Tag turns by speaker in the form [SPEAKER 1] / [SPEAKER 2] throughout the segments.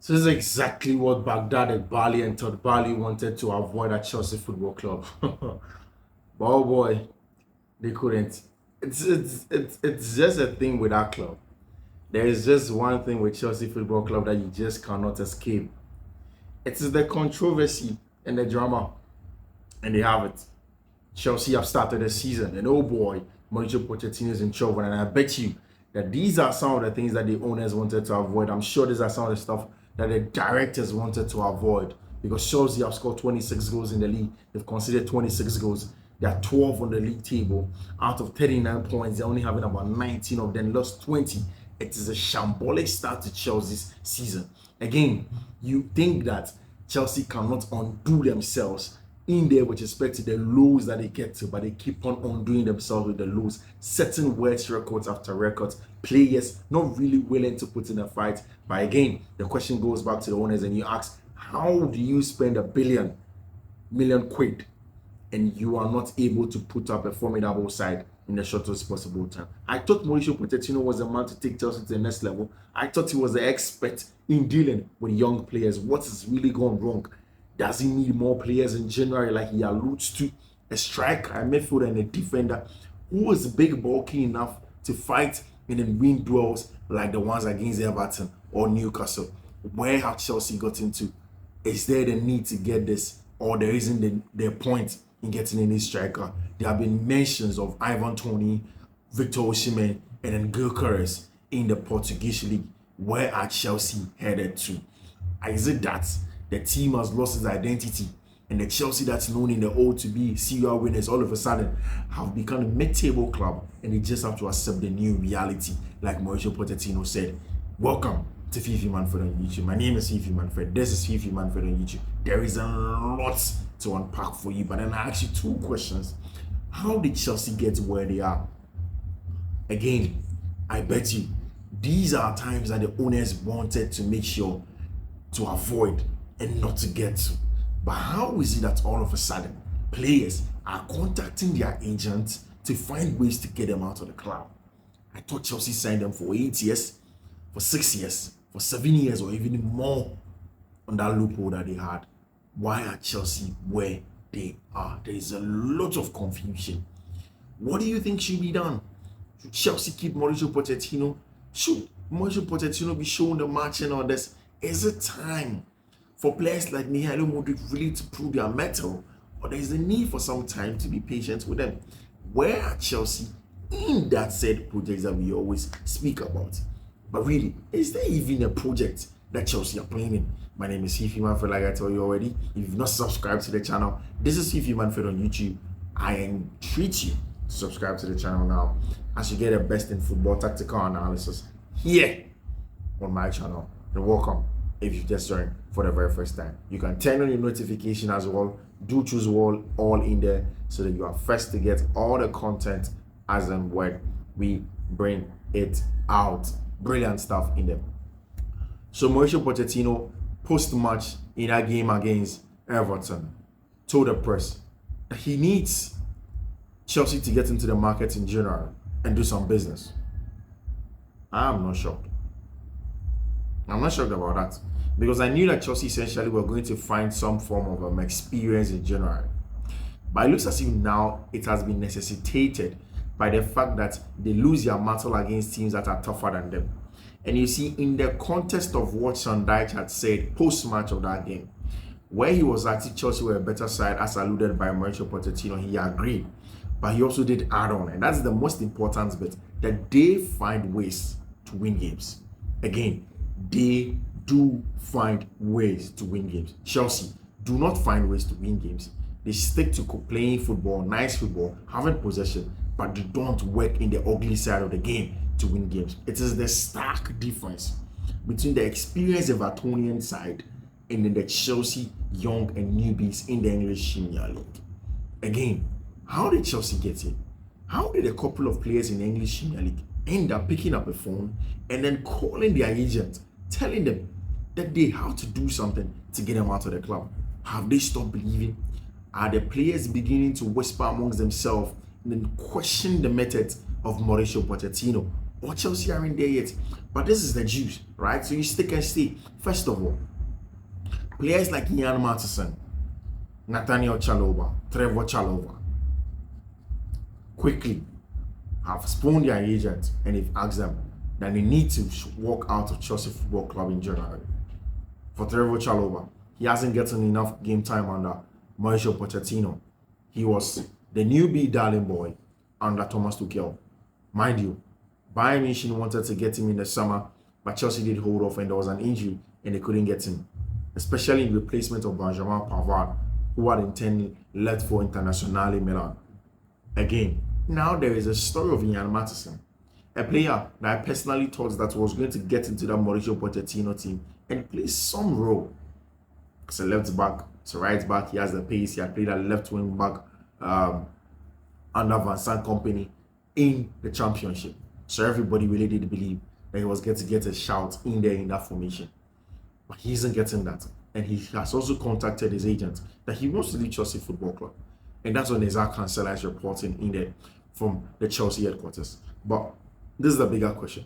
[SPEAKER 1] So this is exactly what Baghdad Bali and Todd Bali wanted to avoid at Chelsea Football Club. But oh boy, they couldn't. It's just a thing with that club. There is just one thing with Chelsea Football Club that you just cannot escape. It is the controversy and the drama, and they have it. Chelsea have started the season, and oh boy, Mauricio Pochettino is in trouble. And I bet you that these are some of the things that the owners wanted to avoid. I'm sure these are some of the stuff that the directors wanted to avoid, because Chelsea have scored 26 goals in the league. They've conceded 26 goals. They are 12 on the league table. Out of 39 points, they're only having about 19 of them, lost 20. It is a shambolic start to Chelsea's season. Again, you think that Chelsea cannot undo themselves in there with respect to the lows that they get to, but they keep on undoing themselves with the lows, setting worst records after records, players not really willing to put in a fight. But again, the question goes back to the owners, and you ask, how do you spend £1 million and you are not able to put up a formidable side in the shortest possible time? I thought Mauricio Pochettino was the man to take Chelsea to the next level. I thought he was the expert in dealing with young players. What has really gone wrong? Does he need more players in January, like he alludes to? A striker, a midfielder, and a defender who is big, bulky enough to fight and then win duels like the ones against Everton or Newcastle. Where have Chelsea got into? Is there the need to get this, or there isn't the point in getting any striker? There have been mentions of Ivan Toney, Victor Osimhen, and then Gyökeres in the Portuguese league. Where are Chelsea headed to? Is it that the team has lost its identity, and the Chelsea that's known in the old to be serial winners all of a sudden have become a mid-table club, and they just have to accept the new reality? Like Mauricio Pochettino said, welcome to Fiifi-Manfred on YouTube. My name is Fiifi-Manfred. This is Fiifi-Manfred on YouTube. There is a lot to unpack for you, but then I ask you two questions. How did Chelsea get where they are? Again, I bet you these are times that the owners wanted to make sure to avoid and not to get to. But how is it that all of a sudden players are contacting their agents to find ways to get them out of the club? I thought Chelsea signed them for 8 years, for 6 years, for 7 years, or even more on that loophole that they had. Why are Chelsea where they are? There is a lot of confusion. What do you think should be done? Should Chelsea keep Mauricio Pochettino? Should Mauricio Pochettino be shown the marching orders? Is it time for players like Mihailo Mudryk really to prove their mettle, or there is a need for some time to be patient with them? Where are Chelsea in that said projects that we always speak about? But really, is there even a project that Chelsea are playing in? My name is Fiifi-Manfred, like I told you already. If you've not subscribed to the channel, this is Fiifi-Manfred on YouTube. I entreat you to subscribe to the channel now, as you get the best in football tactical analysis here on my channel. And welcome if you just joined for the very first time. You can turn on your notification as well. Do choose all in there so that you are first to get all the content as and when we bring it out. Brilliant stuff in there. So Mauricio Pochettino, post-match in that game against Everton, told the press that he needs Chelsea to get into the market in January and do some business. I'm not shocked. I'm not shocked about that, because I knew that Chelsea essentially were going to find some form of experience in January. But it looks as if now it has been necessitated by the fact that they lose their battle against teams that are tougher than them. And you see, in the context of what Sean Dyche had said post-match of that game, where he was actually Chelsea were a better side, as alluded by Mauricio Pochettino, he agreed. But he also did add on, and that's the most important bit, that they find ways to win games. Again, they do find ways to win games. Chelsea do not find ways to win games. They stick to playing football, nice football, having possession, but they don't work in the ugly side of the game to win games. It is the stark difference between the experienced Evertonian side and then the Chelsea young and newbies in the English Premier League. Again, how did Chelsea get in? How did a couple of players in the English Premier League end up picking up a phone and then calling their agent, telling them that they have to do something to get them out of the club? Have they stopped believing? Are the players beginning to whisper amongst themselves and then question the methods of Mauricio Pochettino? or Chelsea aren't there yet. But this is the juice, right? So you stick and stay. First of all, players like Ian Matheson, Nathaniel Chalobah, Trevor Chalobah, quickly have spooned their agents and they've asked them that they need to walk out of Chelsea Football Club in January. For Trevor Chalobah, he hasn't gotten enough game time under Mauricio Pochettino. He was the newbie darling boy under Thomas Tuchel. Mind you, Bayern Munich wanted to get him in the summer, but Chelsea did hold off and there was an injury and they couldn't get him, especially in replacement of Benjamin Pavard, who had intended left for Internazionale Milan. Again, now there is a story of Ian Matheson, a player that I personally thought that was going to get into that Mauricio Pochettino team and play some role. As a left back, as a right back, he has the pace. He had played at left wing back under Van Sant Company in the championship. So everybody really did believe that he was going to get a shout in there in that formation. But he isn't getting that. And he has also contacted his agent that he wants to leave Chelsea Football Club. And that's when Isaac Cancela is reporting in there from the Chelsea headquarters. But this is the bigger question.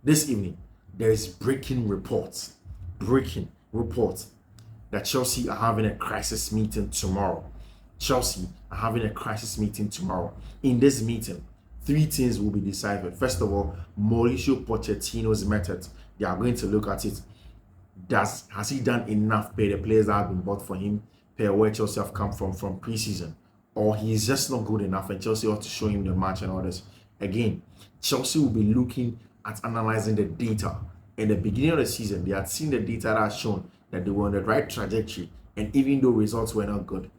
[SPEAKER 1] This evening, there is breaking reports that Chelsea are having a crisis meeting tomorrow. Chelsea are having a crisis meeting tomorrow. In this meeting, 3 things will be decided. First of all, Mauricio Pochettino's method. They are going to look at it. Has he done enough per the players that have been bought for him, per where Chelsea have come from preseason? Or he is just not good enough and Chelsea ought to show him the match and all this. Again, Chelsea will be looking at analyzing the data. In the beginning of the season, they had seen the data that has shown that they were on the right trajectory. And even though results were not good,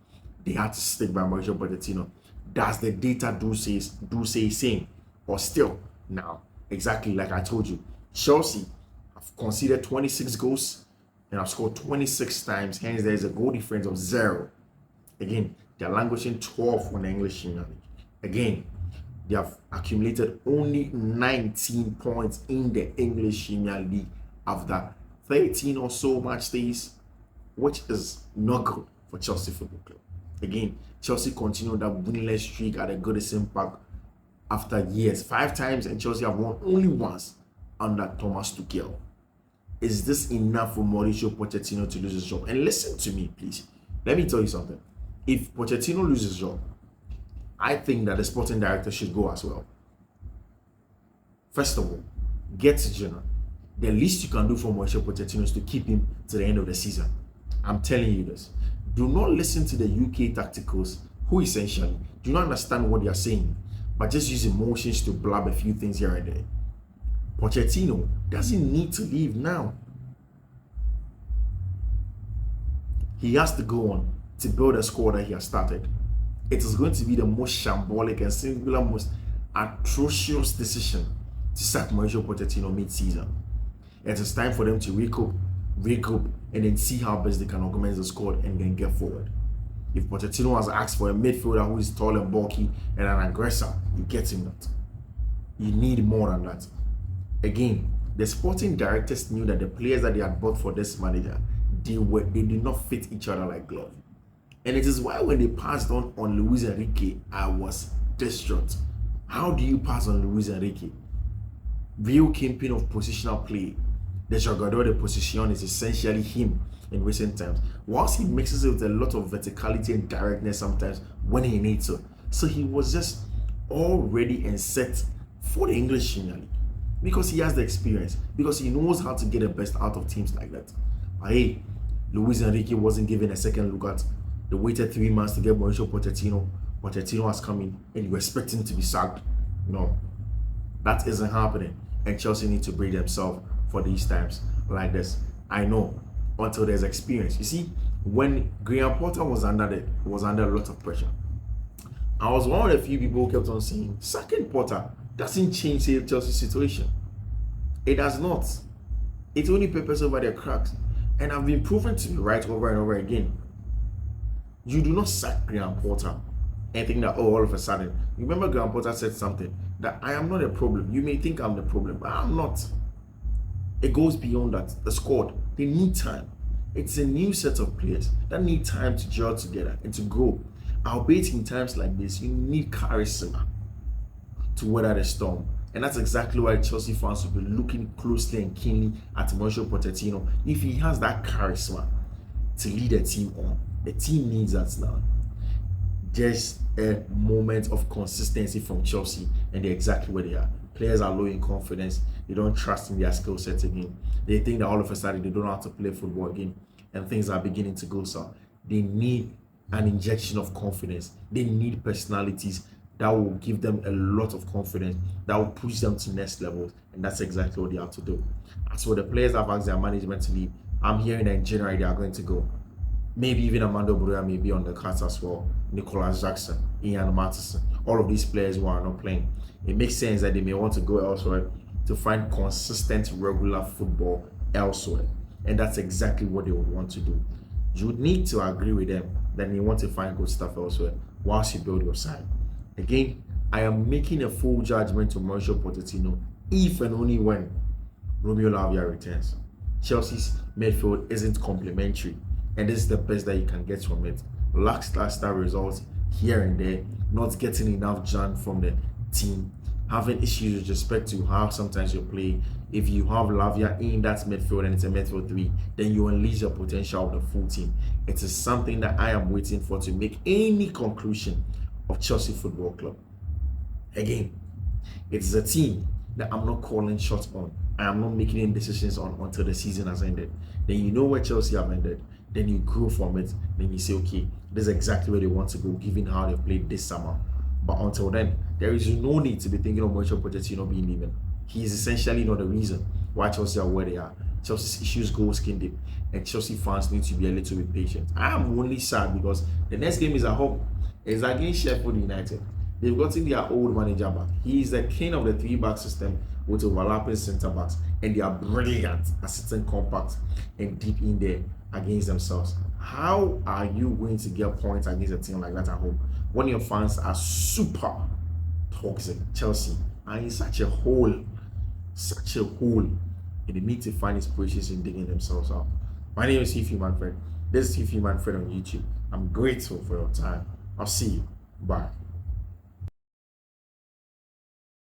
[SPEAKER 1] they had to stick by Mauricio Pochettino. Does the data do say same? Or still, now, exactly like I told you, Chelsea have conceded 26 goals and have scored 26 times. Hence, there is a goal difference of 0. Again, they are languishing 12 on the English Premier League. Again, they have accumulated only 19 points in the English Premier League after 13 or so match days, which is not good for Chelsea Football Club. Again, Chelsea continued that winless streak at a Goodison Park after years. 5 times, and Chelsea have won only once under Thomas Tuchel. Is this enough for Mauricio Pochettino to lose his job? And listen to me, please. Let me tell you something. If Pochettino loses his job, I think that the sporting director should go as well. First of all, get Jenna. The least you can do for Mauricio Pochettino is to keep him to the end of the season. I'm telling you this. Do not listen to the UK tacticals who essentially do not understand what they are saying, but just use emotions to blab a few things here and there. Pochettino doesn't need to leave now. He has to go on to build a squad that he has started. It is going to be the most shambolic and singular, most atrocious decision to sack Mauricio Pochettino mid-season. It is time for them to regroup, and then see how best they can organize the squad and then get forward. If Pochettino has asked for a midfielder who is tall and bulky and an aggressor, you get him that. You need more than that. Again, the sporting directors knew that the players that they had bought for this manager, they did not fit each other like glove. And it is why when they passed on Luis Enrique, I was distraught. How do you pass on Luis Enrique? Real kingpin of positional play. The Jogador de Position is essentially him in recent times. Whilst he mixes it with a lot of verticality and directness sometimes when he needs to. So he was just all ready and set for the English Premier League. Because he has the experience. Because he knows how to get the best out of teams like that. But hey, Luis Enrique wasn't given a second look at. They waited 3 months to get Mauricio Pochettino. Pochettino has come in and you expect him to be sacked. No, that isn't happening. And Chelsea need to brace themselves for these times like this. I know, until there's experience. You see, when Graham Potter was under a lot of pressure, I was one of the few people who kept on saying, sacking Potter doesn't change the Chelsea situation. It does not. It only papers over their cracks. And I've been proven to be right over and over again. You do not sack Graham Potter and think that, oh, all of a sudden. Remember, Graham Potter said something that I am not a problem. You may think I'm the problem, but I'm not. It goes beyond that. The squad, they need time. It's a new set of players that need time to gel together and to grow. Albeit in times like this, you need charisma to weather the storm. And that's exactly why Chelsea fans will be looking closely and keenly at Mauricio Pochettino. If he has that charisma to lead a team on, the team needs that now. Just a moment of consistency from Chelsea, and they're exactly where they are. Players are low in confidence. They don't trust in their skill set again. They think that all of a sudden they don't know how to play football again, and things are beginning to go south. They need an injection of confidence. They need personalities that will give them a lot of confidence, that will push them to next levels, and that's exactly what they have to do. As for the players that have asked their management to leave, I'm hearing that in January they are going to go. Maybe even Amando Broya may be on the cards as well. Nicolas Jackson, Ian Matheson, all of these players who are not playing. It makes sense that they may want to go elsewhere to find consistent, regular football elsewhere. And that's exactly what they would want to do. You would need to agree with them that you want to find good stuff elsewhere whilst you build your side. Again, I am making a full judgment to Mauricio Pochettino if and only when Romeo Lavia returns. Chelsea's midfield isn't complimentary, and this is the best that you can get from it. Lackluster results here and there, not getting enough jam from the team, having issues with respect to how sometimes you play. If you have Lavia in that midfield and it's a midfield three, then you unleash the potential of the full team. It is something that I am waiting for to make any conclusion of Chelsea Football Club. Again, it's a team that I'm not calling shots on. I am not making any decisions on until the season has ended. Then you know where Chelsea have ended. Then you grow from it. Then you say, okay, this is exactly where they want to go, given how they've played this summer. But until then, there is no need to be thinking of Mauricio Pochettino being leaving. He is essentially not the reason why Chelsea are where they are. Chelsea's issues go skin deep, and Chelsea fans need to be a little bit patient. I am only sad because the next game is at home. It's against Sheffield United. They've gotten their old manager back. He is the king of the three-back system with overlapping centre backs, and they are brilliant at sitting compact and deep in there against themselves. How are you going to get points against a team like that at home when your fans are super toxic? Chelsea are in such a hole, and they need to find inspirations in digging themselves out. My name is Fiifi-Manfred. This is Fiifi-Manfred on YouTube. I'm grateful for your time. I'll see you. Bye.